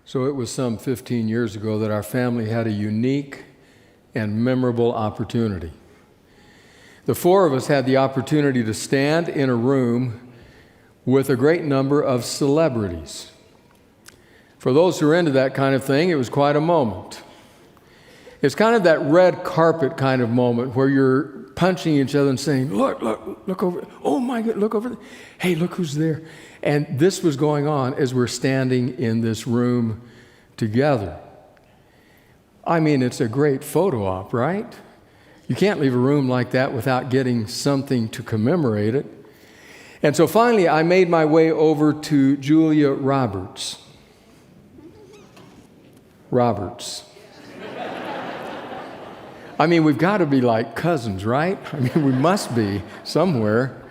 So it was some 15 years ago that our family had a unique and memorable opportunity. The four of us had the opportunity to stand in a room with a great number of celebrities. For those who are into that kind of thing, it was quite a moment. It's kind of that red carpet kind of moment where you're punching each other and saying, look over, oh my God, look over there. Hey, look who's there. And this was going on as we're standing in this room together. I mean, it's a great photo op, right? You can't leave a room like that without getting something to commemorate it. And so finally, I made my way over to Julia Roberts. I mean, we've got to be like cousins, right? I mean, we must be somewhere.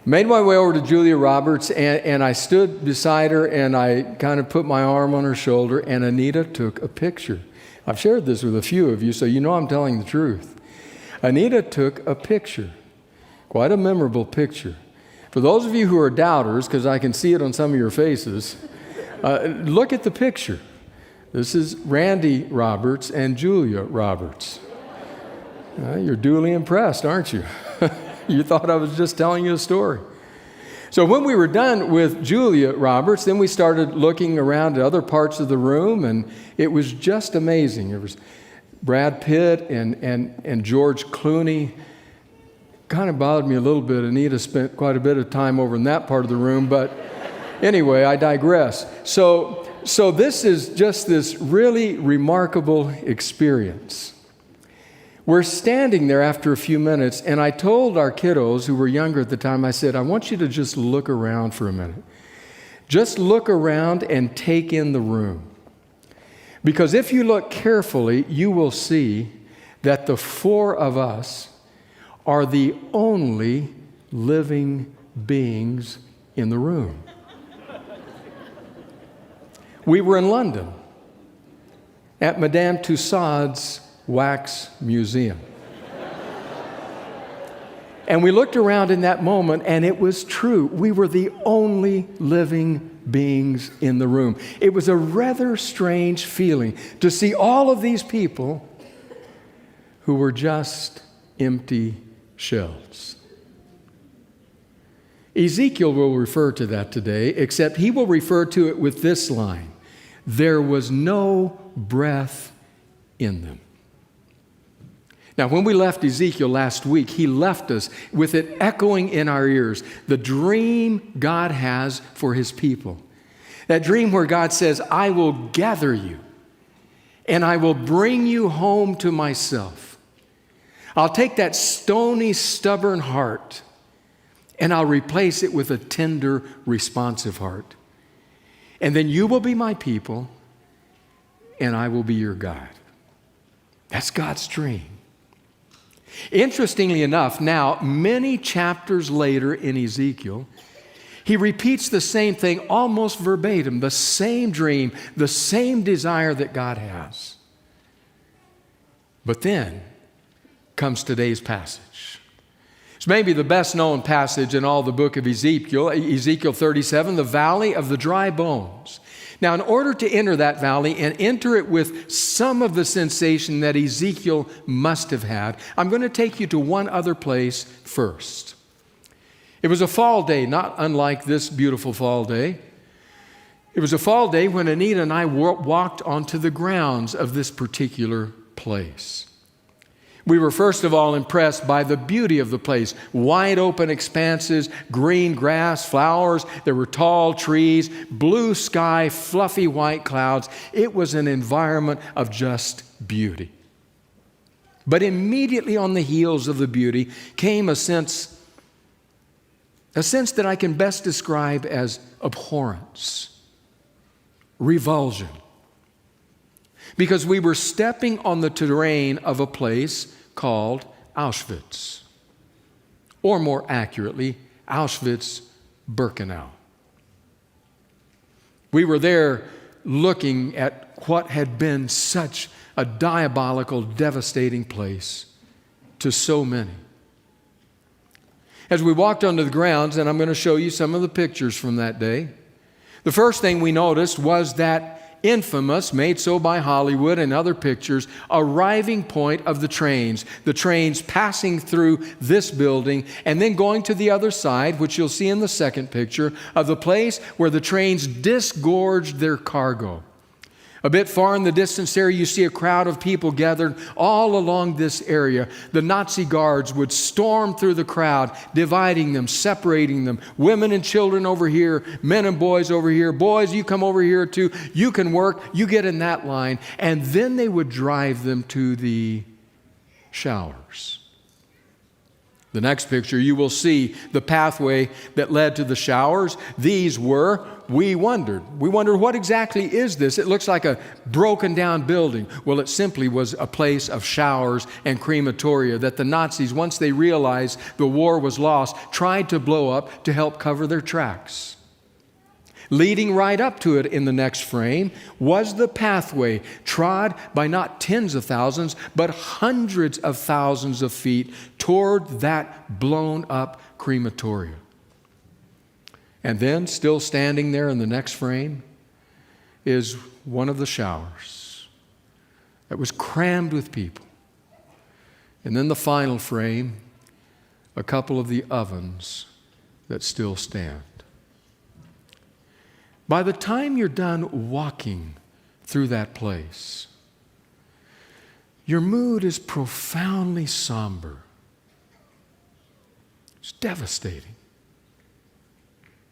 Made my way over to Julia Roberts, and I stood beside her, and I kind of put my arm on her shoulder, and Anita took a picture. I've shared this with a few of you, so you know I'm telling the truth. Anita took a picture, quite a memorable picture. For those of you who are doubters, because I can see it on some of your faces, look at the picture. This is Randy Roberts and Julia Roberts. You're duly impressed, aren't you? You thought I was just telling you a story. So when we were done with Julia Roberts, then we started looking around at other parts of the room, and it was just amazing. There was Brad Pitt and George Clooney. Kind of bothered me a little bit. Anita spent quite a bit of time over in that part of the room, but anyway, I digress. So this is just this really remarkable experience. We're standing there after a few minutes, and I told our kiddos who were younger at the time, I said, I want you to just look around for a minute. Just look around and take in the room. Because if you look carefully, you will see that the four of us are the only living beings in the room. We were in London at Madame Tussauds Wax Museum. And we looked around in that moment, and it was true. We were the only living beings in the room. It was a rather strange feeling to see all of these people who were just empty shells. Ezekiel will refer to that today, except he will refer to it with this line: there was no breath in them. Now, when we left Ezekiel last week, he left us with it echoing in our ears, the dream God has for his people. That dream where God says, I will gather you and I will bring you home to myself. I'll take that stony, stubborn heart and I'll replace it with a tender, responsive heart. And then you will be my people and I will be your God. That's God's dream. Interestingly enough, now, many chapters later in Ezekiel, he repeats the same thing almost verbatim, the same dream, the same desire that God has. But then comes today's passage. It's maybe the best known passage in all the book of Ezekiel, Ezekiel 37, the valley of the dry bones. Now, in order to enter that valley and enter it with some of the sensation that Ezekiel must have had, I'm going to take you to one other place first. It was a fall day, not unlike this beautiful fall day. It was a fall day when Anita and I walked onto the grounds of this particular place. We were first of all impressed by the beauty of the place. Wide open expanses, green grass, flowers. There were tall trees, blue sky, fluffy white clouds. It was an environment of just beauty. But immediately on the heels of the beauty came a sense that I can best describe as abhorrence, revulsion. Because we were stepping on the terrain of a place called Auschwitz, or more accurately, Auschwitz-Birkenau. We were there looking at what had been such a diabolical, devastating place to so many. As we walked onto the grounds, and I'm going to show you some of the pictures from that day, the first thing we noticed was that infamous, made so by Hollywood and other pictures, arriving point of the trains passing through this building and then going to the other side, which you'll see in the second picture, of the place where the trains disgorged their cargo. A bit far in the distance there, you see a crowd of people gathered all along this area. The Nazi guards would storm through the crowd, dividing them, separating them. Women and children over here, men and boys over here. Boys, you come over here too. You can work. You get in that line. And then they would drive them to the showers. The next picture, you will see the pathway that led to the showers. These were, we wondered, what exactly is this? It looks like a broken down building. Well, it simply was a place of showers and crematoria that the Nazis, once they realized the war was lost, tried to blow up to help cover their tracks. Leading right up to it in the next frame was the pathway trod by not tens of thousands, but hundreds of thousands of feet toward that blown up crematoria. And then, still standing there in the next frame, is one of the showers that was crammed with people. And then the final frame, a couple of the ovens that still stand. By the time you're done walking through that place, your mood is profoundly somber. It's devastating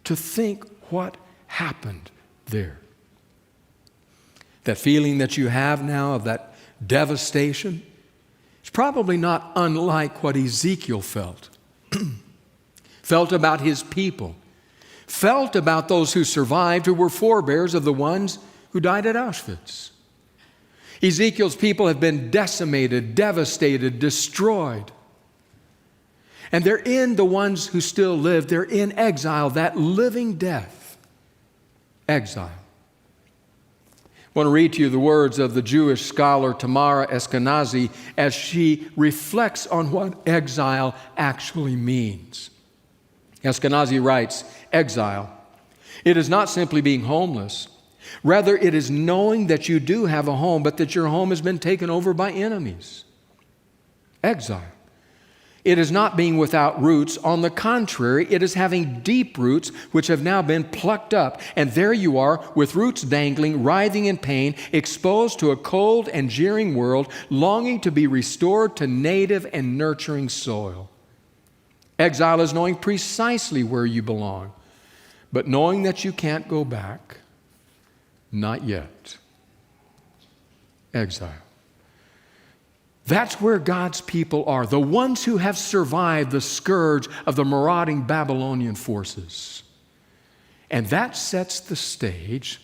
to think what happened there. That feeling that you have now of that devastation is probably not unlike what Ezekiel felt. Felt about his people. Felt about those who survived, who were forebears of the ones who died at Auschwitz. Ezekiel's people have been decimated, devastated, destroyed. And they're in, the ones who still live, they're in exile, that living death. Exile. I want to read to you the words of the Jewish scholar Tamara Eskenazi as she reflects on what exile actually means. Eskenazi writes, exile, it is not simply being homeless. Rather, it is knowing that you do have a home, but that your home has been taken over by enemies. Exile. It is not being without roots. On the contrary, it is having deep roots which have now been plucked up. And there you are with roots dangling, writhing in pain, exposed to a cold and jeering world, longing to be restored to native and nurturing soil. Exile is knowing precisely where you belong, but knowing that you can't go back. Not yet. Exile. That's where God's people are, the ones who have survived the scourge of the marauding Babylonian forces. And that sets the stage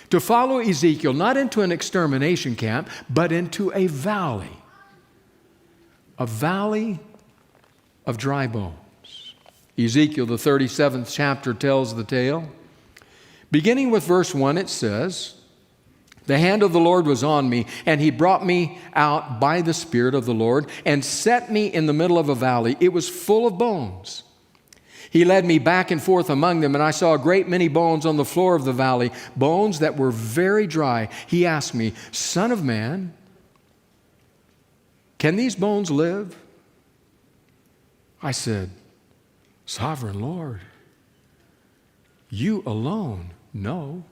to follow Ezekiel not into an extermination camp, but into a valley of dry bones. Ezekiel, the 37th chapter, tells the tale. Beginning with verse 1, it says, "The hand of the Lord was on me, and he brought me out by the Spirit of the Lord and set me in the middle of a valley. It was full of bones. He led me back and forth among them, and I saw a great many bones on the floor of the valley, bones that were very dry. He asked me, 'Son of man, can these bones live?' I said, 'Sovereign Lord, you alone know.'"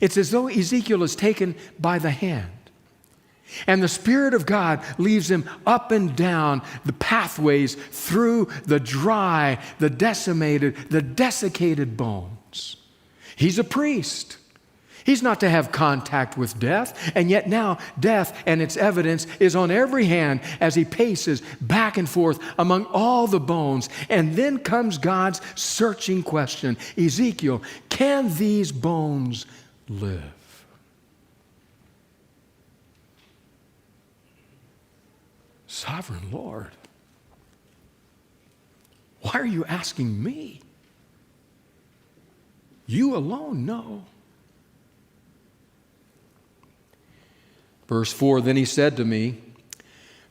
It's as though Ezekiel is taken by the hand, and the Spirit of God leads him up and down the pathways through the dry, the decimated, the desiccated bones. He's a priest. He's not to have contact with death, and yet now death and its evidence is on every hand as he paces back and forth among all the bones. And then comes God's searching question, "Ezekiel, can these bones live?" Sovereign Lord, why are you asking me? You alone know. Verse 4, "Then he said to me,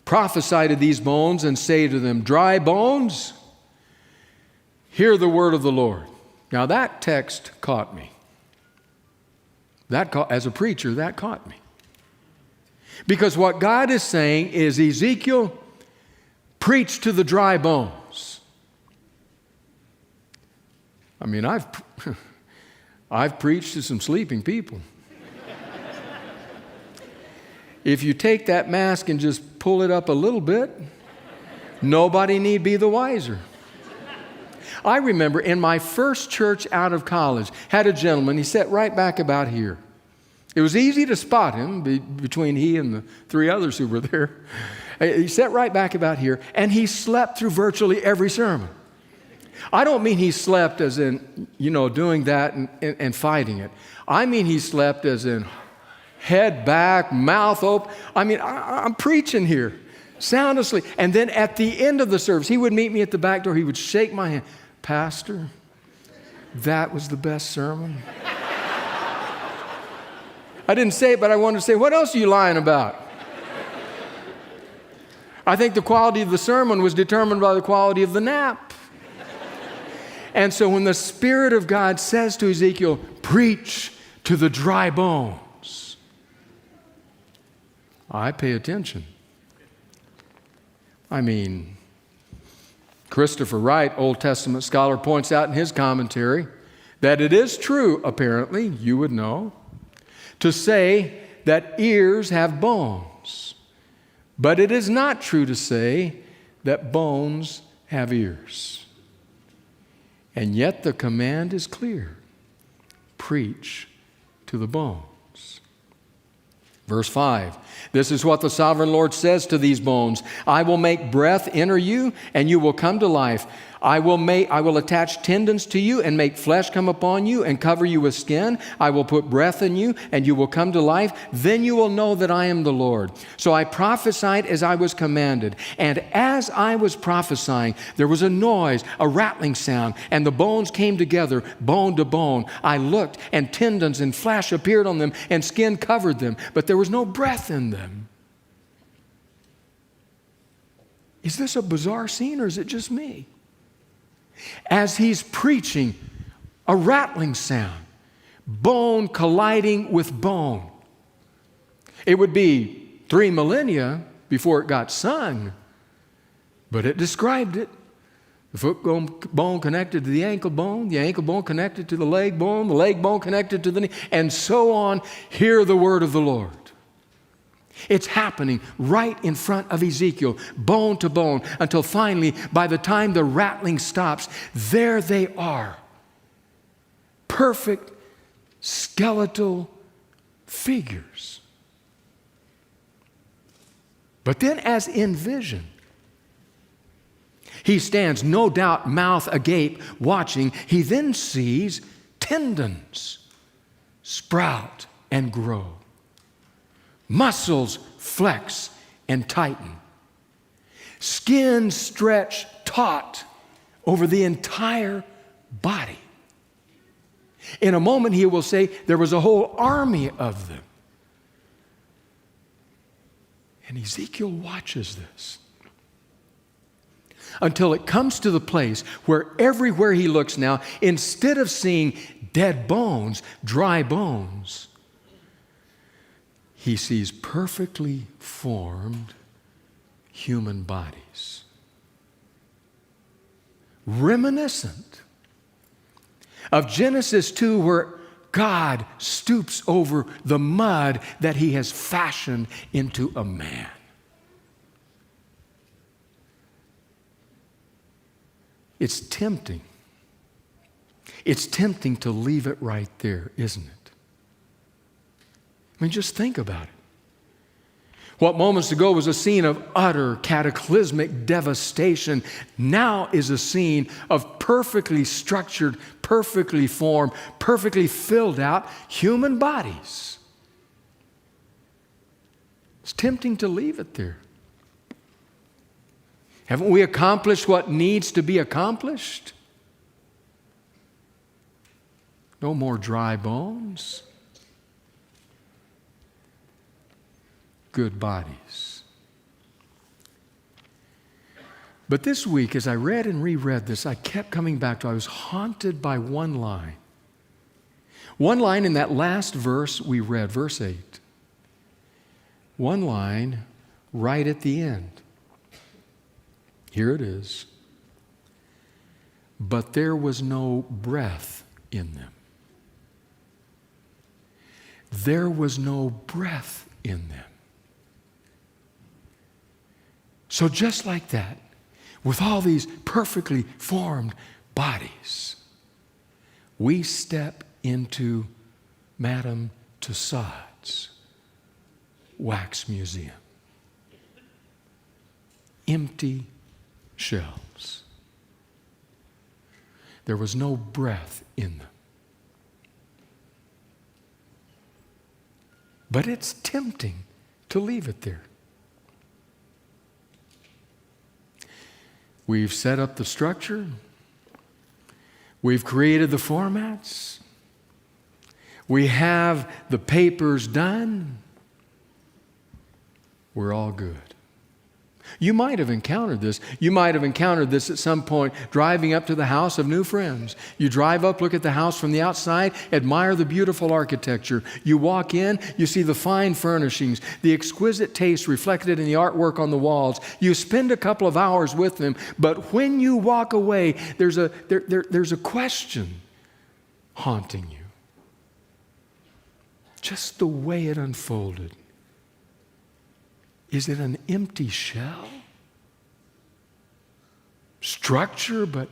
'Prophesy to these bones and say to them, dry bones, hear the word of the Lord.'" Now that text caught me. As a preacher, that caught me. Because what God is saying is, Ezekiel, preach to the dry bones. I mean, I've preached to some sleeping people. If you take that mask and just pull it up a little bit, nobody need be the wiser. I remember in my first church out of college, had a gentleman, he sat right back about here. It was easy to spot him between he and the three others who were there. He sat right back about here, and he slept through virtually every sermon. I don't mean he slept as in, doing that and fighting it. I mean he slept as in head back, mouth open. I mean, I'm preaching here, sound asleep. And then at the end of the service, he would meet me at the back door. He would shake my hand. Pastor, that was the best sermon. I didn't say it, but I wanted to say, what else are you lying about? I think the quality of the sermon was determined by the quality of the nap. And so when the Spirit of God says to Ezekiel, preach to the dry bones, I pay attention. I mean, Christopher Wright, Old Testament scholar, points out in his commentary that it is true, apparently, you would know, to say that ears have bones. But it is not true to say that bones have ears. And yet the command is clear. Preach to the bones. Verse 5, this is what the sovereign Lord says to these bones. I will make breath enter you, and you will come to life. I will attach tendons to you and make flesh come upon you and cover you with skin. I will put breath in you, and you will come to life. Then you will know that I am the Lord. So I prophesied as I was commanded. And as I was prophesying, there was a noise, a rattling sound, and the bones came together, bone to bone. I looked, and tendons and flesh appeared on them, and skin covered them, but there was no breath in them. Is this a bizarre scene, or is it just me? As he's preaching, a rattling sound, bone colliding with bone. It would be 3 millennia before it got sung, but it described it. The foot bone connected to the ankle bone connected to the leg bone connected to the knee, and so on. Hear the word of the Lord. It's happening right in front of Ezekiel, bone to bone, until finally, by the time the rattling stops, there they are. Perfect skeletal figures. But then, as in vision, he stands, no doubt, mouth agape, watching. He then sees tendons sprout and grow. Muscles flex and tighten. Skin stretch taut over the entire body. In a moment, he will say there was a whole army of them. And Ezekiel watches this until it comes to the place where everywhere he looks now, instead of seeing dead bones, dry bones, he sees perfectly formed human bodies. Reminiscent of Genesis 2, where God stoops over the mud that he has fashioned into a man. It's tempting. It's tempting to leave it right there, isn't it? I mean, just think about it. What moments ago was a scene of utter cataclysmic devastation now is a scene of perfectly structured, perfectly formed, perfectly filled out human bodies. It's tempting to leave it there. Haven't we accomplished what needs to be accomplished? No more dry bones. Good bodies. But this week, as I read and reread this, I kept coming back to, I was haunted by one line. One line in that last verse we read, verse 8. One line right at the end. Here it is. But there was no breath in them. There was no breath in them. So just like that, with all these perfectly formed bodies, we step into Madame Tussauds wax museum. Empty shelves. There was no breath in them. But it's tempting to leave it there. We've set up the structure. We've created the formats. We have the papers done. We're all good. You might have encountered this. You might have encountered this at some point driving up to the house of new friends. You drive up, look at the house from the outside, admire the beautiful architecture. You walk in, you see the fine furnishings, the exquisite taste reflected in the artwork on the walls. You spend a couple of hours with them, but when you walk away, there's a question haunting you. Just the way it unfolded. Is it an empty shell? Structure, but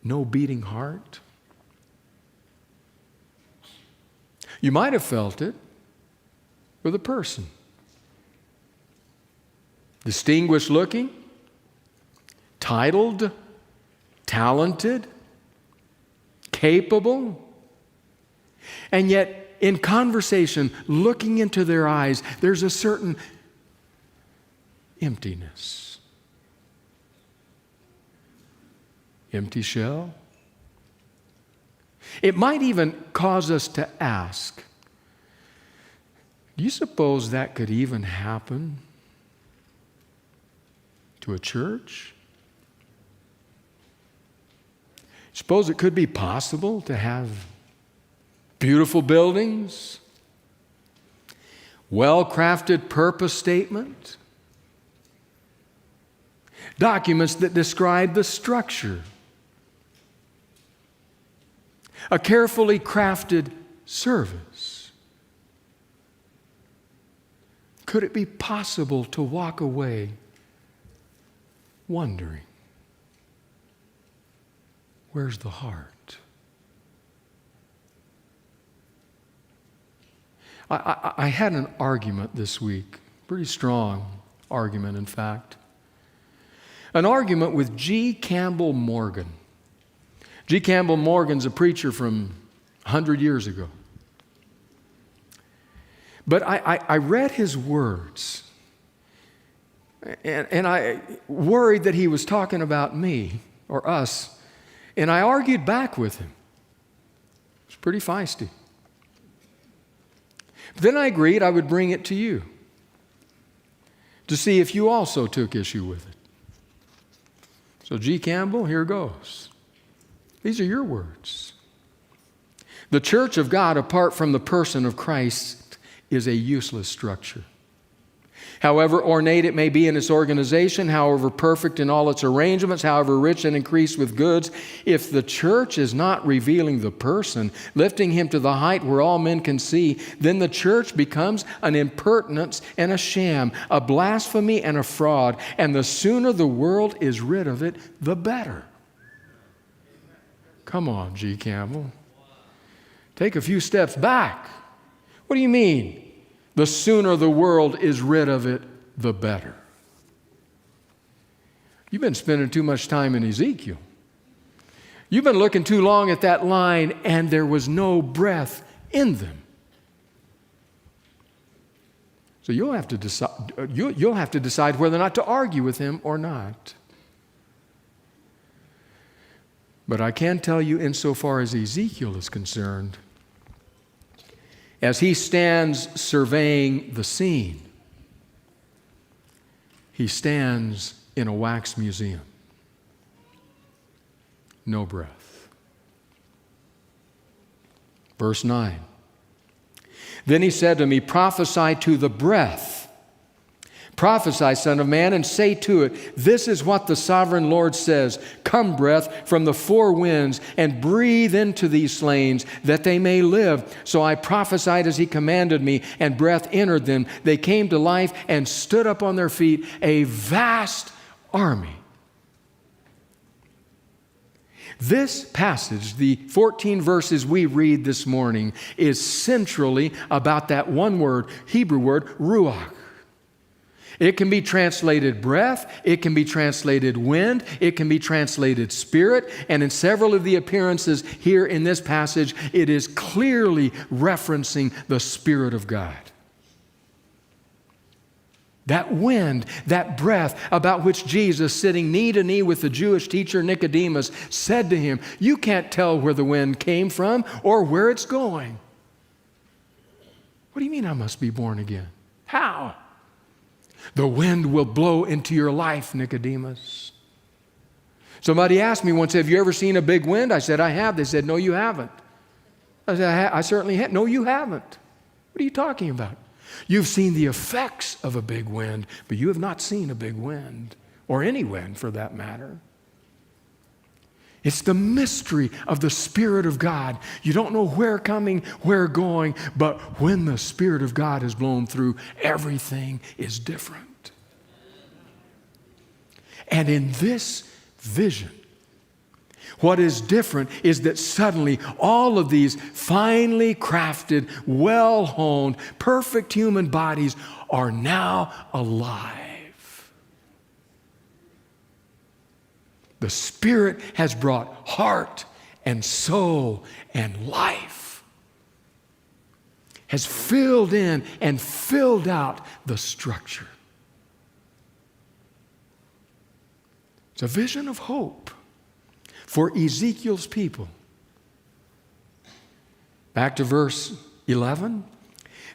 no beating heart? You might have felt it with a person. Distinguished looking, titled, talented, capable, and yet in conversation, looking into their eyes, there's a certain emptiness. Empty shell. It might even cause us to ask, do you suppose that could even happen to a church? Suppose it could be possible to have beautiful buildings, well-crafted purpose statement, documents that describe the structure, a carefully crafted service. Could it be possible to walk away wondering, where's the heart? I had an argument this week, pretty strong argument, in fact. An argument with G. Campbell Morgan. G. Campbell Morgan's a preacher from 100 years ago. But I read his words, and I worried that he was talking about me or us, and I argued back with him. It was pretty feisty. But then I agreed I would bring it to you to see if you also took issue with it. So G. Campbell, here goes. These are your words. The church of God, apart from the person of Christ, is a useless structure. However ornate it may be in its organization, however perfect in all its arrangements, however rich and increased with goods, if the church is not revealing the person, lifting him to the height where all men can see, then the church becomes an impertinence and a sham, a blasphemy and a fraud, and the sooner the world is rid of it, the better. Come on, G. Campbell. Take a few steps back. What do you mean? The sooner the world is rid of it, the better. You've been spending too much time in Ezekiel. You've been looking too long at that line, and there was no breath in them. So you'll have to decide whether or not to argue with him or not. But I can tell you, insofar as Ezekiel is concerned, as he stands surveying the scene, he stands in a wax museum. No breath. Verse 9. Then he said to me, prophesy to the breath. Prophesy, son of man, and say to it, this is what the sovereign Lord says. Come, breath, from the four winds, and breathe into these slain, that they may live. So I prophesied as he commanded me, and breath entered them. They came to life and stood up on their feet, a vast army. This passage, the 14 verses we read this morning, is centrally about that one word, Hebrew word, ruach. It can be translated breath, it can be translated wind, it can be translated spirit, and in several of the appearances here in this passage, it is clearly referencing the Spirit of God. That wind, that breath about which Jesus, sitting knee to knee with the Jewish teacher Nicodemus, said to him, you can't tell where the wind came from or where it's going. What do you mean I must be born again? How? The wind will blow into your life, Nicodemus. Somebody asked me once, have you ever seen a big wind? I said, I have. They said, no, you haven't. I said, I certainly have. No, you haven't. What are you talking about? You've seen the effects of a big wind, but you have not seen a big wind, or any wind for that matter. It's the mystery of the Spirit of God. You don't know where coming, where going, but when the Spirit of God is blown through, everything is different. And in this vision, what is different is that suddenly all of these finely crafted, well-honed, perfect human bodies are now alive. The Spirit has brought heart and soul and life, has filled in and filled out the structure. It's a vision of hope for Ezekiel's people. Back to verse 11.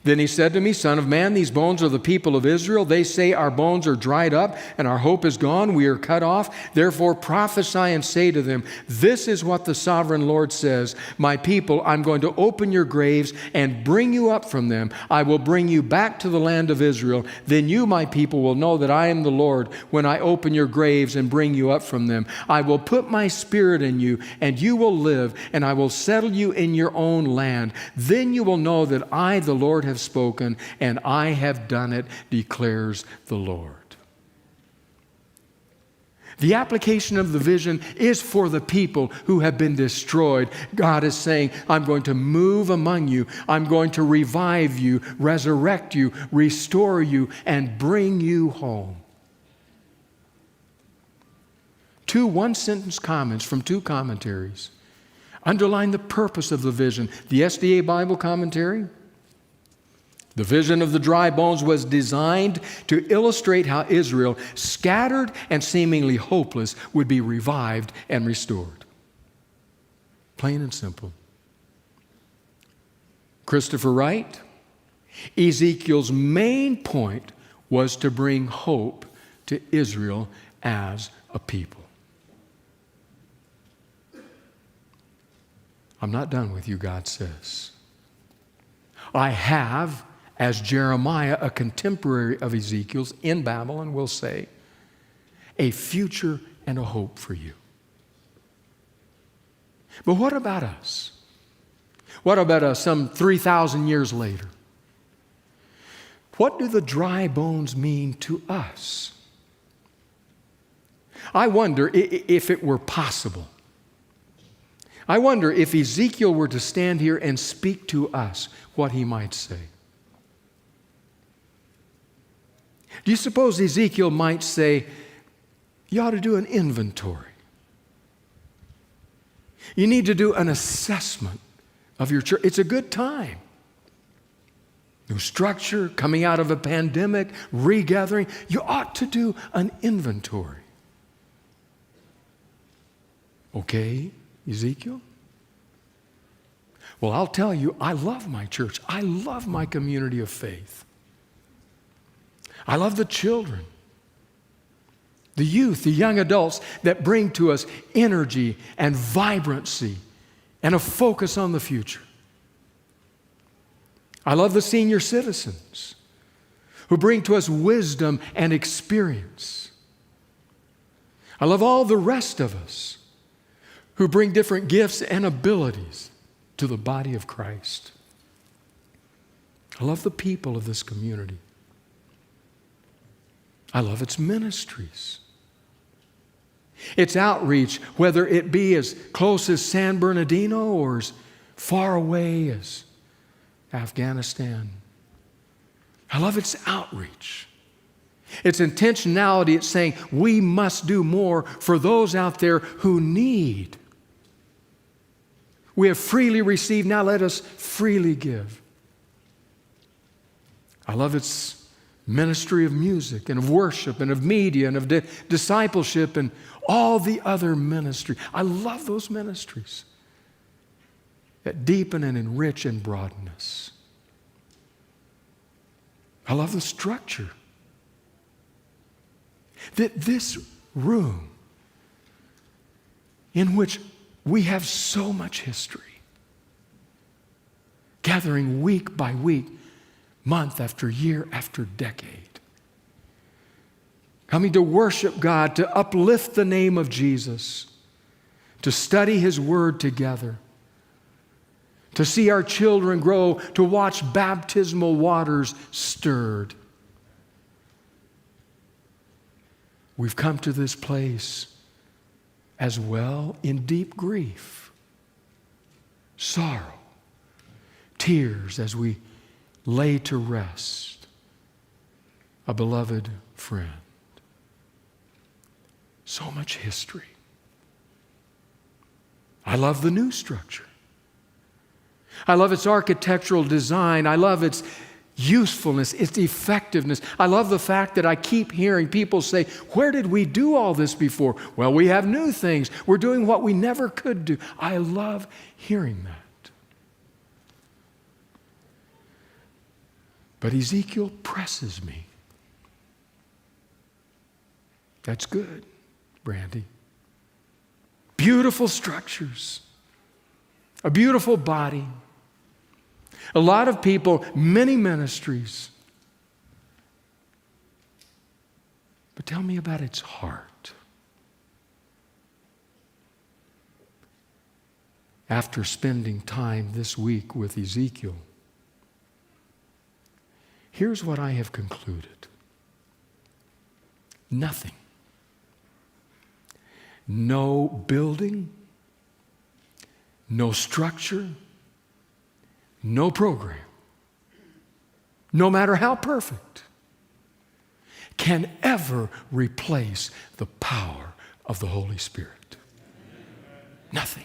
Then he said to me, Son of man, these bones are the people of Israel. They say our bones are dried up and our hope is gone. We are cut off. Therefore prophesy and say to them, this is what the sovereign Lord says. My people, I'm going to open your graves and bring you up from them. I will bring you back to the land of Israel. Then you, my people, will know that I am the Lord when I open your graves and bring you up from them. I will put my spirit in you and you will live, and I will settle you in your own land. Then you will know that I, the Lord, have spoken, and I have done it, declares the Lord. The application of the vision is for the people who have been destroyed. God is saying, I'm going to move among you. I'm going to revive you, resurrect you, restore you, and bring you home. Two one-sentence comments from two commentaries underline the purpose of the vision. The SDA Bible commentary: the vision of the dry bones was designed to illustrate how Israel, scattered and seemingly hopeless, would be revived and restored. Plain and simple. Christopher Wright: Ezekiel's main point was to bring hope to Israel as a people. I'm not done with you, God says. I have, as Jeremiah, a contemporary of Ezekiel's in Babylon, will say, a future and a hope for you. But what about us? What about us some 3,000 years later? What do the dry bones mean to us? I wonder if it were possible. I wonder if Ezekiel were to stand here and speak to us, what he might say. Do you suppose Ezekiel might say, you ought to do an inventory? You need to do an assessment of your church. It's a good time. New structure, coming out of a pandemic, regathering. You ought to do an inventory. Okay, Ezekiel? Well, I'll tell you, I love my church. I love my community of faith. I love the children, the youth, the young adults that bring to us energy and vibrancy and a focus on the future. I love the senior citizens who bring to us wisdom and experience. I love all the rest of us who bring different gifts and abilities to the body of Christ. I love the people of this community. I love its ministries. Its outreach, whether it be as close as San Bernardino or as far away as Afghanistan. I love its outreach. Its intentionality, it's saying we must do more for those out there who need. We have freely received, now let us freely give. I love its ministry of music and of worship and of media and of discipleship and all the other ministry. I love those ministries that deepen and enrich and broaden us. I love the structure. That this room in which we have so much history, gathering week by week, month after year after decade, coming to worship God, to uplift the name of Jesus, to study His Word together, to see our children grow, to watch baptismal waters stirred. We've come to this place as well in deep grief, sorrow, tears as we lay to rest a beloved friend. So much history. I love the new structure. I love its architectural design. I love its usefulness, its effectiveness. I love the fact that I keep hearing people say, where did we do all this before? Well, we have new things. We're doing what we never could do. I love hearing that. But Ezekiel presses me. That's good, Brandy. Beautiful structures, a beautiful body, a lot of people, many ministries. But tell me about its heart. After spending time this week with Ezekiel, here's what I have concluded. Nothing. No building, no structure, no program, no matter how perfect, can ever replace the power of the Holy Spirit. Nothing.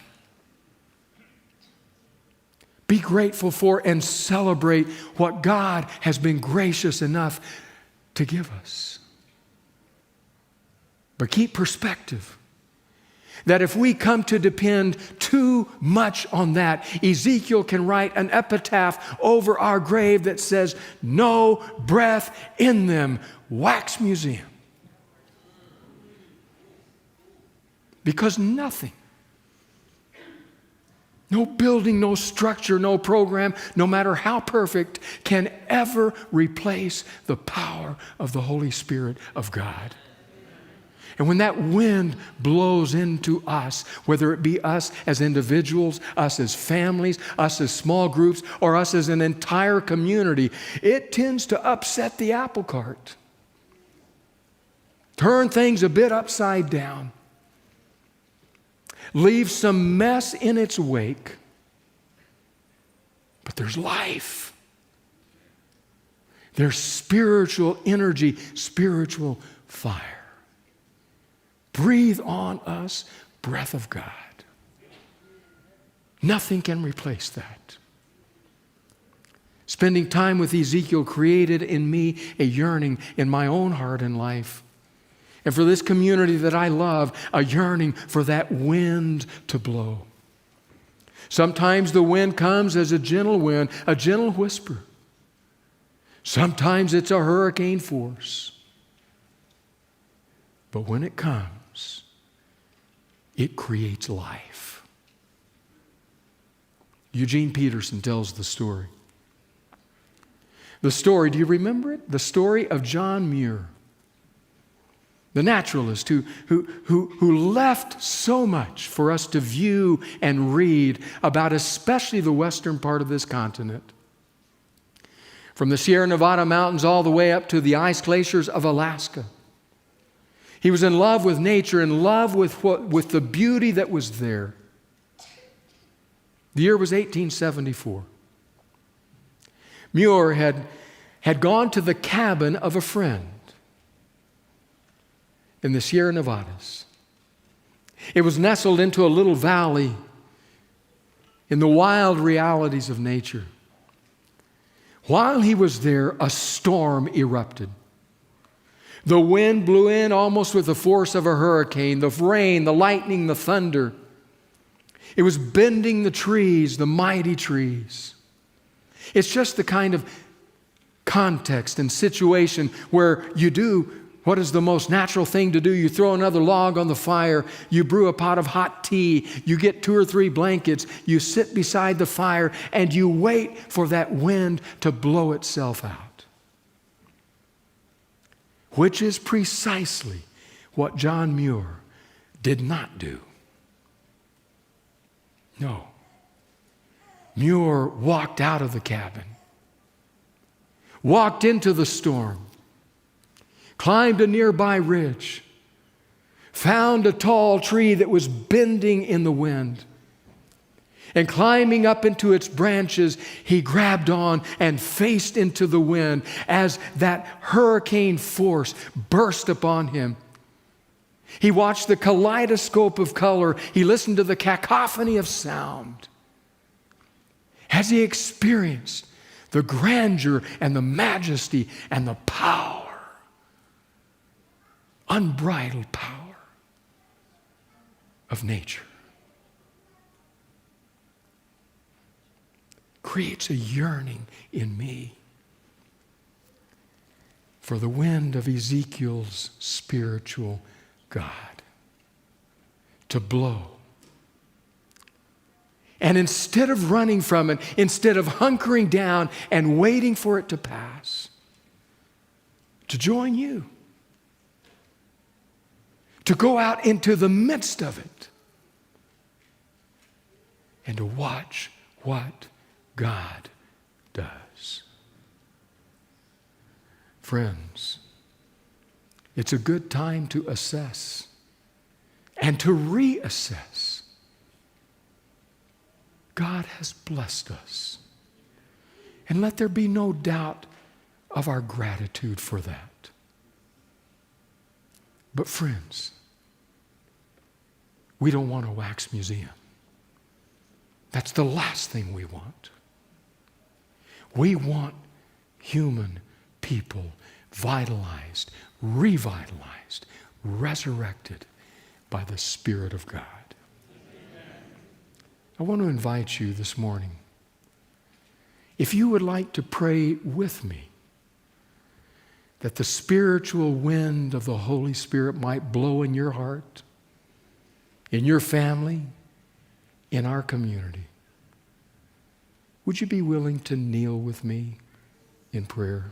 Be grateful for and celebrate what God has been gracious enough to give us. But keep perspective. That if we come to depend too much on that, Ezekiel can write an epitaph over our grave that says, no breath in them, wax museum. Because nothing, no building, no structure, no program, no matter how perfect, can ever replace the power of the Holy Spirit of God. And when that wind blows into us, whether it be us as individuals, us as families, us as small groups, or us as an entire community, it tends to upset the apple cart. Turn things a bit upside down. Leave some mess in its wake. But there's life. There's spiritual energy, spiritual fire. Breathe on us, breath of God. Nothing can replace that. Spending time with Ezekiel created in me a yearning in my own heart and life. And for this community that I love, a yearning for that wind to blow. Sometimes the wind comes as a gentle wind, a gentle whisper. Sometimes it's a hurricane force. But when it comes, it creates life. Eugene Peterson tells the story. The story, do you remember it? The story of John Muir, the naturalist who left so much for us to view and read about, especially the western part of this continent. From the Sierra Nevada mountains all the way up to the ice glaciers of Alaska. He was in love with nature, in love with the beauty that was there. The year was 1874. Muir had gone to the cabin of a friend in the Sierra Nevadas. It was nestled into a little valley in the wild realities of nature. While he was there, a storm erupted. The wind blew in almost with the force of a hurricane, the rain, the lightning, the thunder. It was bending the trees, the mighty trees. It's just the kind of context and situation where you do what is the most natural thing to do. You throw another log on the fire, you brew a pot of hot tea, you get 2 or 3 blankets, you sit beside the fire, and you wait for that wind to blow itself out. Which is precisely what John Muir did not do. No. Muir walked out of the cabin, walked into the storm, climbed a nearby ridge, found a tall tree that was bending in the wind, and climbing up into its branches, he grabbed on and faced into the wind as that hurricane force burst upon him. He watched the kaleidoscope of color. He listened to the cacophony of sound as he experienced the grandeur and the majesty and the power, unbridled power of nature. Creates a yearning in me for the wind of Ezekiel's spiritual God to blow. And instead of running from it, instead of hunkering down and waiting for it to pass, to join you, to go out into the midst of it, and to watch what God does. Friends, it's a good time to assess and to reassess. God has blessed us. And let there be no doubt of our gratitude for that. But friends, we don't want a wax museum. That's the last thing we want. We want human people vitalized, revitalized, resurrected by the Spirit of God. I want to invite you this morning, if you would like to pray with me, that the spiritual wind of the Holy Spirit might blow in your heart, in your family, in our community. Would you be willing to kneel with me in prayer?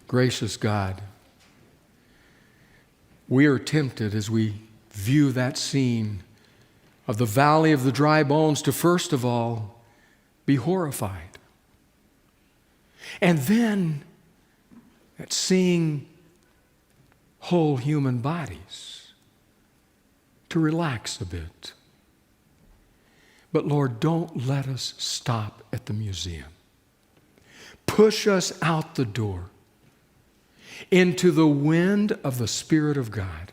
Gracious God, we are tempted as we view that scene of the valley of the dry bones to first of all be horrified. And then at seeing whole human bodies to relax a bit. But Lord, don't let us stop at the museum. Push us out the door into the wind of the Spirit of God.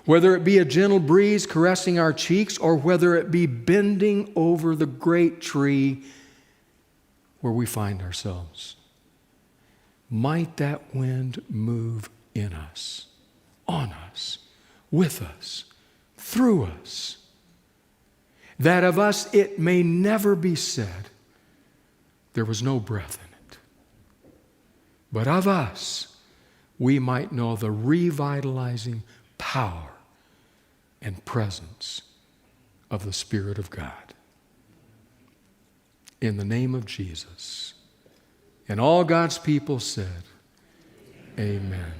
Whether it be a gentle breeze caressing our cheeks or whether it be bending over the great tree where we find ourselves. Might that wind move in us, on us, with us, through us, that of us it may never be said, there was no breath in it. But of us, we might know the revitalizing power and presence of the Spirit of God. In the name of Jesus. And all God's people said, Amen.